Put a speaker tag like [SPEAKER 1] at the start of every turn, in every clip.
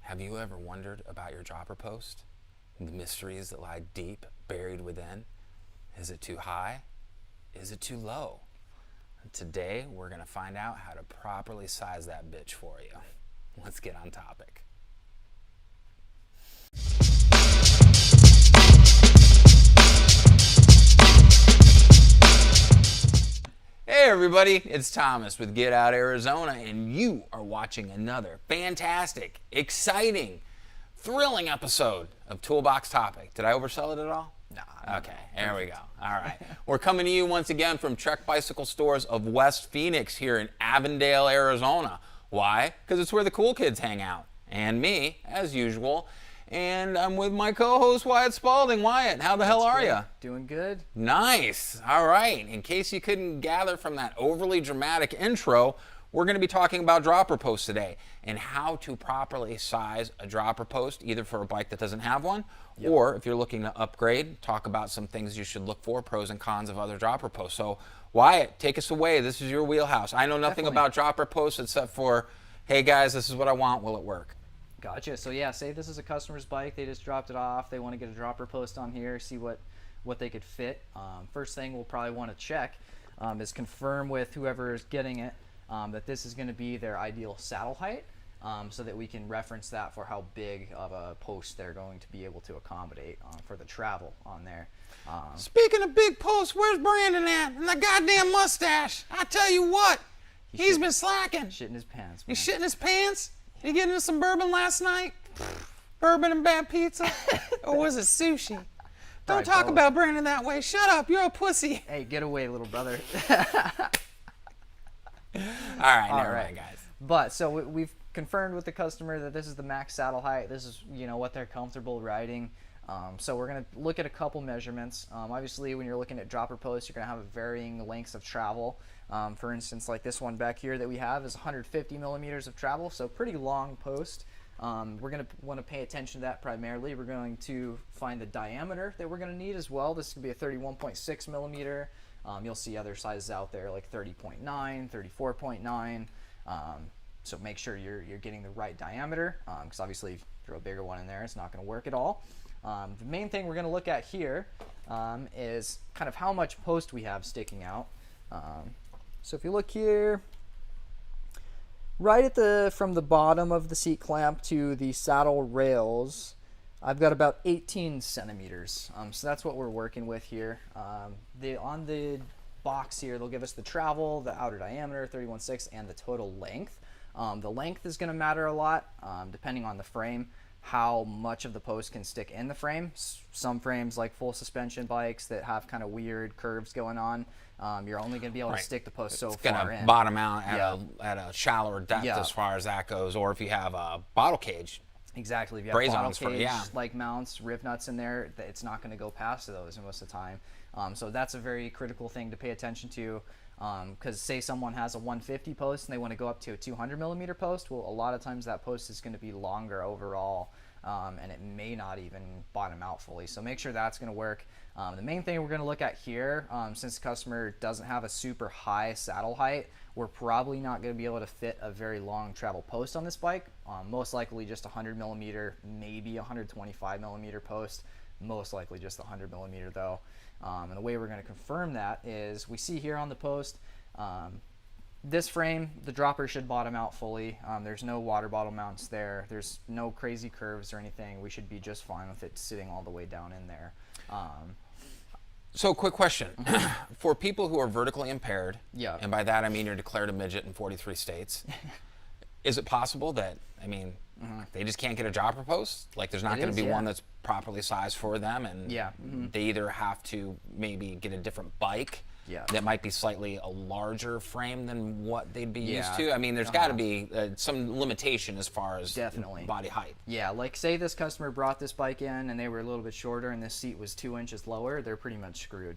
[SPEAKER 1] Have you ever wondered about your dropper post? The mysteries that lie deep, buried within? Is it too high? Is it too low? Today, we're going to find out how to properly size that bitch for you. Let's get on topic. Hey everybody, it's Thomas with Get Out Arizona, and you are watching another fantastic, exciting, thrilling episode of Toolbox Topics. Did I oversell it at all?
[SPEAKER 2] No.
[SPEAKER 1] Okay, there we go. All right. We're coming to you once again from Trek Bicycle Stores of West Phoenix here in Avondale, Arizona. Why? Because it's where the cool kids hang out. And me, as usual. And I'm with my co-host, Wyatt Spalding. Wyatt, how the hell are you?
[SPEAKER 2] Doing good.
[SPEAKER 1] Nice. All right. In case you couldn't gather from that overly dramatic intro, we're going to be talking about dropper posts today and how to properly size a dropper post, either for a bike that doesn't have one, or if you're looking to upgrade, talk about some things you should look for, pros and cons of other dropper posts. So, Wyatt, take us away. This is your wheelhouse. I know nothing about dropper posts except for, hey guys, this is what I want. Will it work?
[SPEAKER 2] Gotcha. So yeah, say this is a customer's bike. They just dropped it off. They want to get a dropper post on here, see what they could fit. First thing we'll probably want to check is confirm with whoever is getting it that this is going to be their ideal saddle height, so that we can reference that for how big of a post they're going to be able to accommodate for the travel on there.
[SPEAKER 1] Speaking of big posts, where's Brandon at? And the goddamn mustache. I tell you what, he's been slacking.
[SPEAKER 2] Shitting his pants.
[SPEAKER 1] He's shitting his pants? You get into some bourbon last night? Bourbon and bad pizza? Or was it sushi? Don't talk about Brandon that way. Shut up, you're a pussy.
[SPEAKER 2] Hey, get away, little brother.
[SPEAKER 1] All right, never mind, guys.
[SPEAKER 2] But so we've confirmed with the customer that this is the max saddle height. This is what they're comfortable riding. So we're going to look at a couple measurements. Obviously, when you're looking at dropper posts, you're going to have varying lengths of travel. For instance, like this one back here that we have is 150 millimeters of travel, so pretty long post. We're going to want to pay attention to that primarily. We're going to find the diameter that we're going to need as well. This could be a 31.6 millimeter. You'll see other sizes out there like 30.9, 34.9. So make sure you're getting the right diameter, because obviously if you throw a bigger one in there, it's not going to work at all. The main thing we're going to look at here is kind of how much post we have sticking out. So if you look here, right at from the bottom of the seat clamp to the saddle rails, I've got about 18 centimeters. So that's what we're working with here. On the box here, they'll give us the travel, the outer diameter, 31.6, and the total length. The length is going to matter a lot, depending on the frame, how much of the post can stick in the frame. Some frames, like full suspension bikes that have kind of weird curves going on, you're only going to be able to stick the post so far in.
[SPEAKER 1] It's going to bottom out at a shallower depth as far as that goes, or if you have a bottle cage.
[SPEAKER 2] Exactly. If you have bottle cage like mounts, rib nuts in there, it's not going to go past those most of the time. So that's a very critical thing to pay attention to. Because say someone has a 150 post and they want to go up to a 200 millimeter post, well, a lot of times that post is going to be longer overall, and it may not even bottom out fully. So make sure that's going to work. The main thing we're going to look at here, since the customer doesn't have a super high saddle height, we're probably not going to be able to fit a very long travel post on this bike. Most likely just 100 millimeter, maybe 125 millimeter post. Most likely just 100 millimeter though. And the way we're going to confirm that is we see here on the post, this frame, the dropper should bottom out fully. There's no water bottle mounts there. There's no crazy curves or anything. We should be just fine with it sitting all the way down in there.
[SPEAKER 1] So quick question. For people who are vertically impaired,
[SPEAKER 2] Yeah.
[SPEAKER 1] and by that I mean you're declared a midget in 43 states, is it possible that, they just can't get a dropper post? Like there's not going to be one that's properly sized for them, and they either have to maybe get a different bike that might be slightly a larger frame than what they'd be used to. I mean, there's got to be some limitation as far as body height.
[SPEAKER 2] Yeah, like say this customer brought this bike in and they were a little bit shorter and this seat was 2 inches lower, they're pretty much screwed.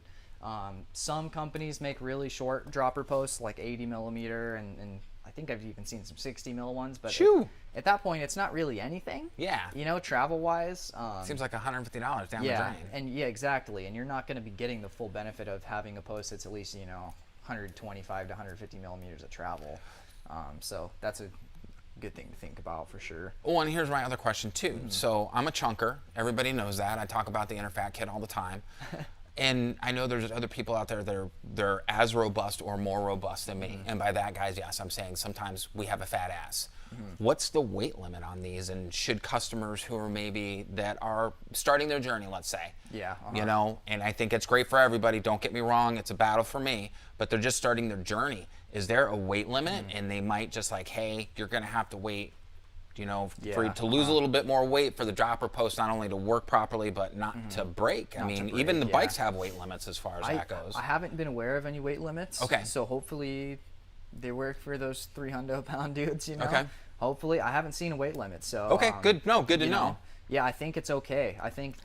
[SPEAKER 2] Some companies make really short dropper posts, like 80 millimeter, and I think I've even seen some 60 mil ones, but at that point, it's not really anything.
[SPEAKER 1] Yeah.
[SPEAKER 2] Travel-wise.
[SPEAKER 1] Seems like $150 down the drain.
[SPEAKER 2] And exactly. And you're not going to be getting the full benefit of having a post that's at least, 125 to 150 millimeters of travel. So that's a good thing to think about for sure.
[SPEAKER 1] Well, and here's my other question too. So I'm a chunker. Everybody knows that. I talk about the inner fat kid all the time. And I know there's other people out there that they're as robust or more robust than me. And by that, guys, yes, I'm saying sometimes we have a fat ass. What's the weight limit on these? And should customers who are maybe that are starting their journey, let's say, you know, and I think it's great for everybody. Don't get me wrong. It's a battle for me, but they're just starting their journey. Is there a weight limit? And they might just like, hey, you're going to have to wait, you know, for you to lose a little bit more weight for the dropper post, not only to work properly, but not to break. I mean, even the bikes have weight limits as far as that goes.
[SPEAKER 2] I haven't been aware of any weight limits.
[SPEAKER 1] Okay.
[SPEAKER 2] So hopefully they work for those 300-pound dudes, you know?
[SPEAKER 1] Okay.
[SPEAKER 2] Hopefully. I haven't seen a weight limit, so.
[SPEAKER 1] Okay, good. No, good to know.
[SPEAKER 2] Yeah, I think it's okay. I think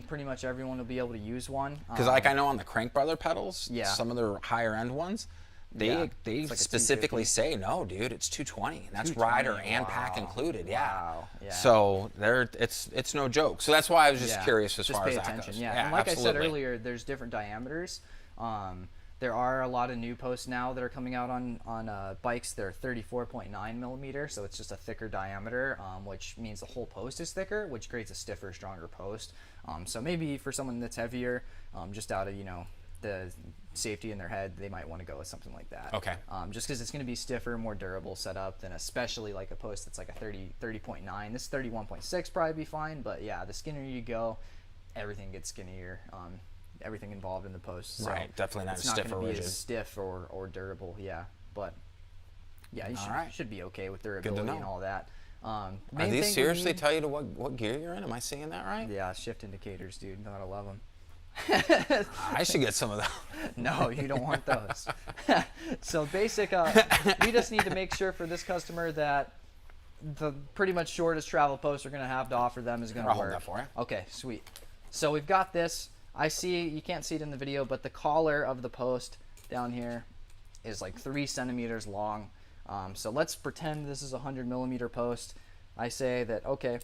[SPEAKER 2] pretty much everyone will be able to use one.
[SPEAKER 1] Because like I know on the Crank Brother pedals, some of their higher end ones, they
[SPEAKER 2] like
[SPEAKER 1] specifically say, no, dude, it's 220. And that's rider and pack included. Yeah.
[SPEAKER 2] Wow. Yeah.
[SPEAKER 1] So it's no joke. So that's why I was just curious as far as that goes.
[SPEAKER 2] Yeah. And like I said earlier, there's different diameters. There are a lot of new posts now that are coming out on bikes. They're 34.9 millimeter, so it's just a thicker diameter, which means the whole post is thicker, which creates a stiffer, stronger post. So maybe for someone that's heavier, just out of, you know, the safety in their head, they might want to go with something like that.
[SPEAKER 1] Okay.
[SPEAKER 2] Just because it's going to be stiffer, more durable setup than especially like a post that's like a 30.9. This 31.6 probably be fine, but yeah, the skinnier you go, everything gets skinnier. Everything involved in the post. So
[SPEAKER 1] right, definitely not stiff or rigid. It's not going to be as
[SPEAKER 2] stiff or durable, but yeah, you should be okay with durability and all that.
[SPEAKER 1] Are these seriously tell you to what gear you're in? Am I seeing that right?
[SPEAKER 2] Yeah, shift indicators, dude. Gotta love them.
[SPEAKER 1] I should get some of those.
[SPEAKER 2] No, you don't want those. So basic, we just need to make sure for this customer that the pretty much shortest travel post we're going to have to offer them is going to work.
[SPEAKER 1] I'll hold that for you.
[SPEAKER 2] Okay, sweet. So we've got this. I see, you can't see it in the video, but the collar of the post down here is like 3 centimeters long. So let's pretend this is a 100 millimeter post. I say that, okay,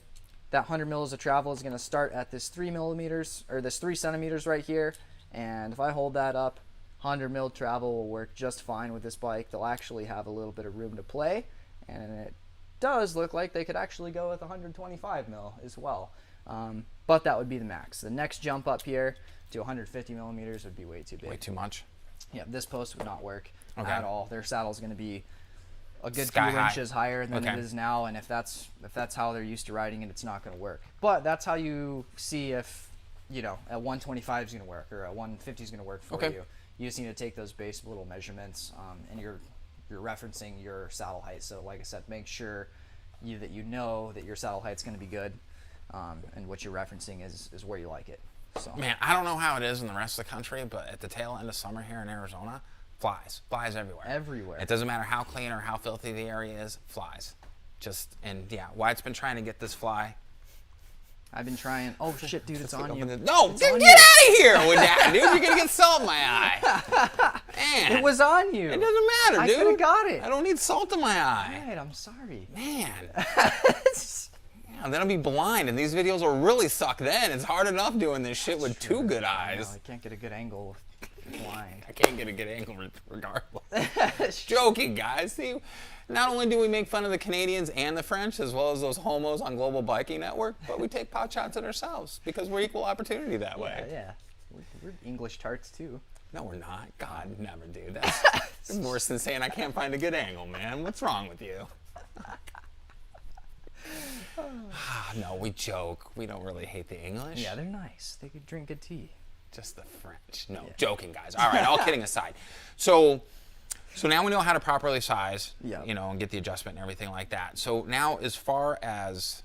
[SPEAKER 2] that 100 mils of travel is going to start at this 3 millimeters, or this 3 centimeters right here. And if I hold that up, 100 mil travel will work just fine with this bike. They'll actually have a little bit of room to play. And it does look like they could actually go with 125 mil as well. But that would be the max. The next jump up here to 150 millimeters would be way too big.
[SPEAKER 1] Way too much?
[SPEAKER 2] Yeah, this post would not work at all. Their saddle is going to be a good few inches higher than it is now, and if that's how they're used to riding it, it's not going to work. But that's how you see if, you know, a 125 is going to work or a 150 is going to work for you. You just need to take those base little measurements, and you're referencing your saddle height. So like I said, make sure that you know that your saddle height's going to be good. And what you're referencing is where you like it. So.
[SPEAKER 1] Man, I don't know how it is in the rest of the country, but at the tail end of summer here in Arizona, flies everywhere.
[SPEAKER 2] Everywhere.
[SPEAKER 1] It doesn't matter how clean or how filthy the area is, flies. Wyatt's been trying to get this fly.
[SPEAKER 2] I've been trying. Oh shit, dude, it's on you.
[SPEAKER 1] No, get out of here with that, dude. You're gonna get salt in my eye. Man,
[SPEAKER 2] it was on you.
[SPEAKER 1] It doesn't matter, dude.
[SPEAKER 2] I could have got it.
[SPEAKER 1] I don't need salt in my eye.
[SPEAKER 2] All right, I'm sorry.
[SPEAKER 1] Man. And then I'll be blind, and these videos will really suck then. It's hard enough doing this shit with 2 good eyes.
[SPEAKER 2] I can't get a good angle with blind.
[SPEAKER 1] I can't get a good angle regardless. Joking, guys. See, not only do we make fun of the Canadians and the French, as well as those homos on Global Biking Network, but we take pot shots at ourselves because we're equal opportunity that way.
[SPEAKER 2] Yeah. We're English tarts, too.
[SPEAKER 1] No, we're not. God, never, dude. That's worse than saying I can't find a good angle, man. What's wrong with you? No, we joke. We don't really hate the English.
[SPEAKER 2] Yeah, they're nice. They could drink good tea.
[SPEAKER 1] Just the French. No, joking, guys. All right, all kidding aside. So now we know how to properly size, you know, and get the adjustment and everything like that. So now as far as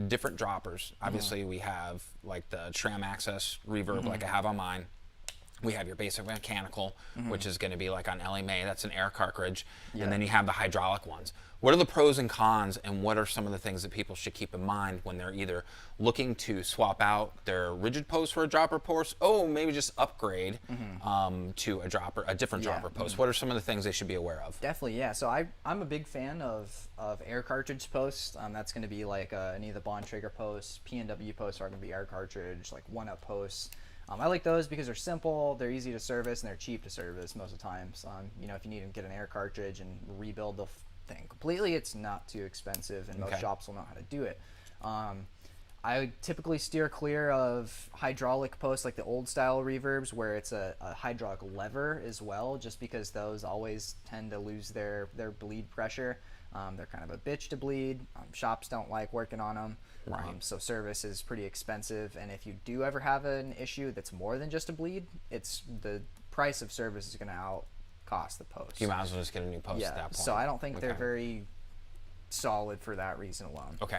[SPEAKER 1] different droppers, obviously we have like the SRAM Access reverb like I have on mine. We have your basic mechanical, which is going to be like on Ellie Mae. That's an air cartridge. And then you have the hydraulic ones. What are the pros and cons, and what are some of the things that people should keep in mind when they're either looking to swap out their rigid post for a dropper post, maybe just upgrade to a different dropper post? What are some of the things they should be aware of?
[SPEAKER 2] Definitely, yeah. So I'm a big fan of air cartridge posts. That's going to be like any of the Bontrager posts. PNW posts are going to be air cartridge, like 1-up posts. I like those because they're simple, they're easy to service, and they're cheap to service most of the time. So, you know, if you need to get an air cartridge and rebuild the thing completely. It's not too expensive, and most shops will know how to do it. I typically steer clear of hydraulic posts, like the old style reverbs where it's a hydraulic lever as well, just because those always tend to lose their bleed pressure. They're kind of a bitch to bleed. Shops don't like working on them.
[SPEAKER 1] Right.
[SPEAKER 2] So service is pretty expensive, and if you do ever have an issue that's more than just a bleed, it's the price of service is going to outcost the post.
[SPEAKER 1] You might as well just get a new post at that point.
[SPEAKER 2] So I don't think they're very solid for that reason alone.
[SPEAKER 1] Okay.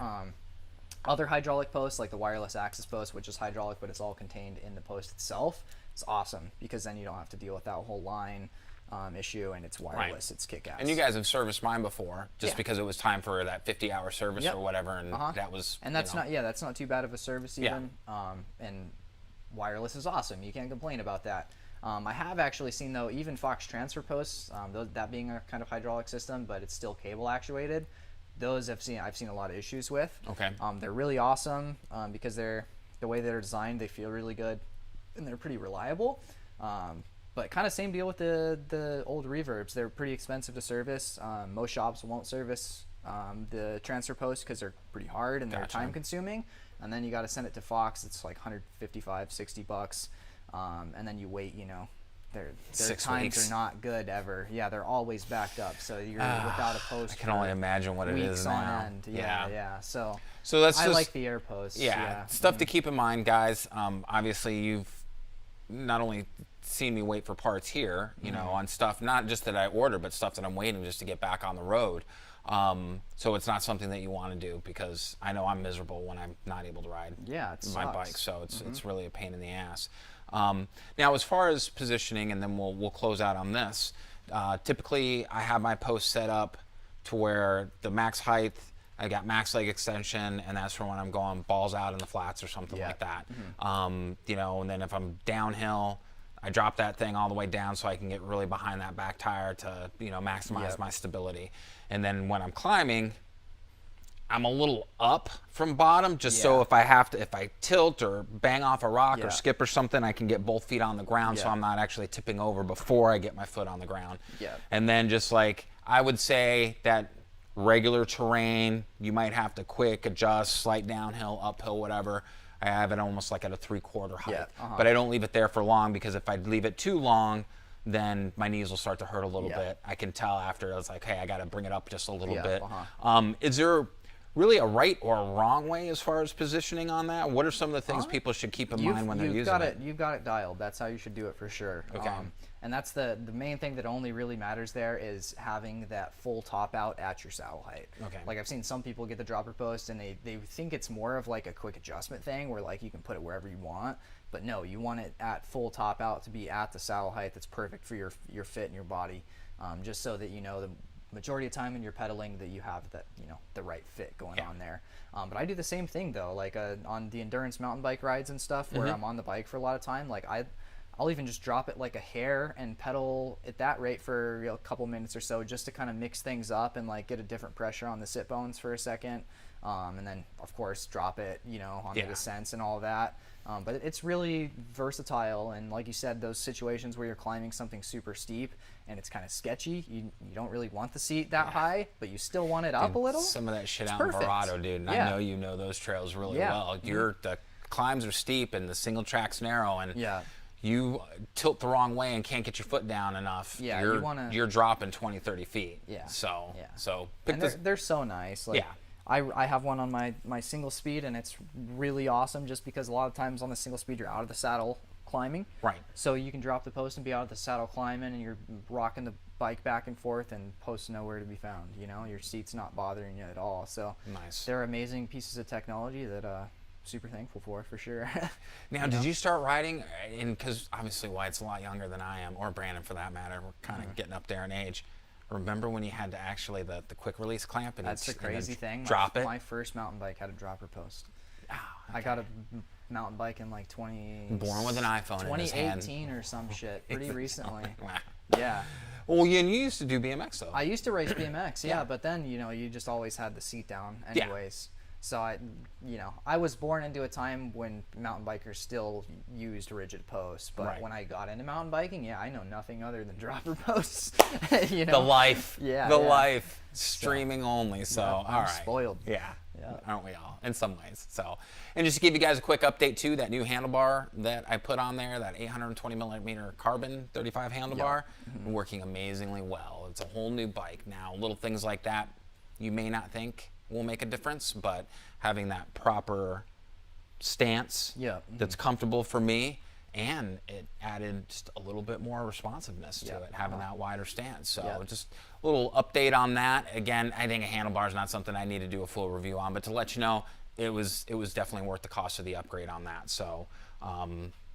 [SPEAKER 2] Other hydraulic posts, like the wireless access post, which is hydraulic, but it's all contained in the post itself, it's awesome because then you don't have to deal with that whole line issue, and it's wireless. It's kick-ass.
[SPEAKER 1] And you guys have serviced mine before, just because it was time for that 50-hour service or whatever, and that was.
[SPEAKER 2] And that's that's not too bad of a service even. And wireless is awesome. You can't complain about that. I have actually seen though, even Fox transfer posts, that being a kind of hydraulic system, but it's still cable actuated. Those I've seen a lot of issues with.
[SPEAKER 1] Okay.
[SPEAKER 2] They're really awesome because the way they're designed, they feel really good, and they're pretty reliable. But kind of same deal with the old reverbs. They're pretty expensive to service. Most shops won't service the transfer posts because they're pretty hard and they're time consuming. And then you got to send it to Fox. It's like $155, $60, and then you wait. Their
[SPEAKER 1] 6
[SPEAKER 2] times
[SPEAKER 1] weeks.
[SPEAKER 2] are not good ever. Yeah, they're always backed up. So you're without a post.
[SPEAKER 1] I can only imagine what it is
[SPEAKER 2] weeks
[SPEAKER 1] now.
[SPEAKER 2] on end. Yeah. So
[SPEAKER 1] that's
[SPEAKER 2] I
[SPEAKER 1] just,
[SPEAKER 2] like the air posts.
[SPEAKER 1] Yeah, stuff to keep in mind, guys. Obviously, you've not only seen me wait for parts here, on stuff not just that I order, but stuff that I'm waiting just to get back on the road. So it's not something that you want to do because I know I'm miserable when I'm not able to ride my bike. So it's really a pain in the ass. Now, as far as positioning, and then we'll close out on this. Typically, I have my post set up to where the max height, I got max leg extension, and that's for when I'm going balls out in the flats or something like that. And then if I'm downhill, I drop that thing all the way down so I can get really behind that back tire to maximize my stability. And then when I'm climbing, I'm a little up from bottom, just so if I tilt or bang off a rock or skip or something, I can get both feet on the ground so I'm not actually tipping over before I get my foot on the ground. And then just like, I would say that regular terrain, you might have to quick adjust, slight downhill, uphill, whatever. I have it almost like at a 3/4 height. But I don't leave it there for long because if I leave it too long, then my knees will start to hurt a little bit. I can tell after, it's like, hey, I got to bring it up just a little bit. Is there really a right or a wrong way as far as positioning on that? What are some of the things people should keep in mind when they're using it?
[SPEAKER 2] You've got it dialed. That's how you should do it for sure.
[SPEAKER 1] Okay.
[SPEAKER 2] And that's the main thing that only really matters there is having that full top out at your saddle height.
[SPEAKER 1] Okay.
[SPEAKER 2] Like I've seen some people get the dropper post and they think it's more of like a quick adjustment thing where like you can put it wherever you want. But no, you want it at full top out to be at the saddle height that's perfect for your fit and your body. Just so that the majority of time when you're pedaling that you have that the right fit going on there. But I do the same thing though, like on the endurance mountain bike rides and stuff where I'm on the bike for a lot of time, like I'll even just drop it like a hair and pedal at that rate for a couple minutes or so just to kind of mix things up and like get a different pressure on the sit bones for a second, and then of course drop it on the descents and all of that. But it's really versatile, and like you said, those situations where you're climbing something super steep and it's kind of sketchy, you don't really want the seat that high, but you still want it up a little.
[SPEAKER 1] Some of that shit out in Verado, dude, and I know you know those trails really well. The climbs are steep and the single track's narrow, and you tilt the wrong way and can't get your foot down enough, you're dropping 20, 30 feet. So pick
[SPEAKER 2] and they're so nice. Like, I have one on my single speed, and it's really awesome just because a lot of times on the single speed you're out of the saddle climbing.
[SPEAKER 1] Right.
[SPEAKER 2] So you can drop the post and be out of the saddle climbing, and you're rocking the bike back and forth, and post nowhere to be found. Your seat's not bothering you at all. So
[SPEAKER 1] nice.
[SPEAKER 2] They're amazing pieces of technology that super thankful for sure.
[SPEAKER 1] Now, did you start riding? Because obviously Wyatt's a lot younger than I am, or Brandon for that matter. We're kind of getting up there in age. Remember when you had to actually the quick release clamp and
[SPEAKER 2] that's the crazy thing.
[SPEAKER 1] Drop it.
[SPEAKER 2] My first mountain bike had a dropper post.
[SPEAKER 1] Oh, okay.
[SPEAKER 2] I got a mountain bike in like
[SPEAKER 1] born with an iPhone in his hand.
[SPEAKER 2] 2018 or some shit. Pretty recently.
[SPEAKER 1] Wow.
[SPEAKER 2] Yeah.
[SPEAKER 1] Well, you used to do BMX though.
[SPEAKER 2] I used to race BMX, but then you just always had the seat down anyways. So I was born into a time when mountain bikers still used rigid posts, but when I got into mountain biking, I know nothing other than dropper posts.
[SPEAKER 1] The life, life, streaming only. So all
[SPEAKER 2] I'm
[SPEAKER 1] right,
[SPEAKER 2] spoiled.
[SPEAKER 1] Yeah, aren't we all? In some ways. So, and just to give you guys a quick update too, that new handlebar that I put on there, that 820 millimeter carbon 35 handlebar, working amazingly well. It's a whole new bike now. Little things like that, you may not think will make a difference, but having that proper stance that's comfortable for me, and it added just a little bit more responsiveness to it, having that wider stance. So just a little update on that. Again, I think a handlebar is not something I need to do a full review on, but to let you know, it was definitely worth the cost of the upgrade on that. So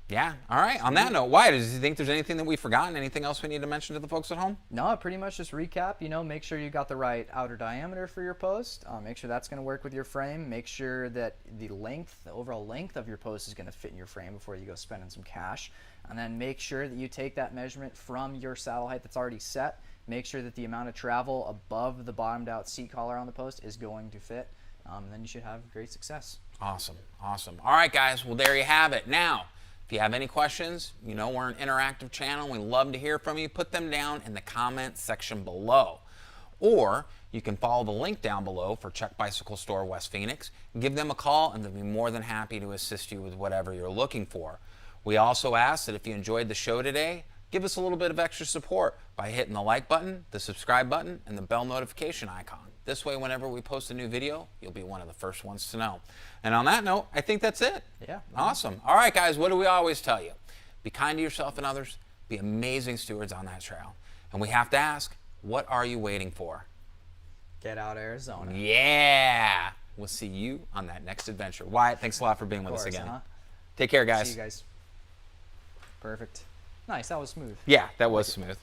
[SPEAKER 1] yeah, all right. On that note, Wyatt, do you think there's anything that we've forgotten? Anything else we need to mention to the folks at home?
[SPEAKER 2] No, pretty much just recap. Make sure you got the right outer diameter for your post. Make sure that's going to work with your frame. Make sure that the overall length of your post is going to fit in your frame before you go spending some cash. And then make sure that you take that measurement from your saddle height that's already set. Make sure that the amount of travel above the bottomed out seat collar on the post is going to fit. And then you should have great success.
[SPEAKER 1] Awesome. Awesome. All right, guys. Well, there you have it. Now, if you have any questions, we're an interactive channel. We love to hear from you. Put them down in the comment section below. Or you can follow the link down below for Czech Bicycle Store West Phoenix. Give them a call, and they'll be more than happy to assist you with whatever you're looking for. We also ask that if you enjoyed the show today, give us a little bit of extra support by hitting the like button, the subscribe button, and the bell notification icon. This way, whenever we post a new video, you'll be one of the first ones to know. And on that note, I think that's it.
[SPEAKER 2] Yeah.
[SPEAKER 1] Awesome. All right, guys, what do we always tell you? Be kind to yourself and others. Be amazing stewards on that trail. And we have to ask, what are you waiting for?
[SPEAKER 2] Get out Arizona.
[SPEAKER 1] Yeah. We'll see you on that next adventure. Wyatt, thanks a lot for being with us again. Take care, guys.
[SPEAKER 2] See you guys. Perfect. Nice. That was smooth.
[SPEAKER 1] Yeah, that was smooth.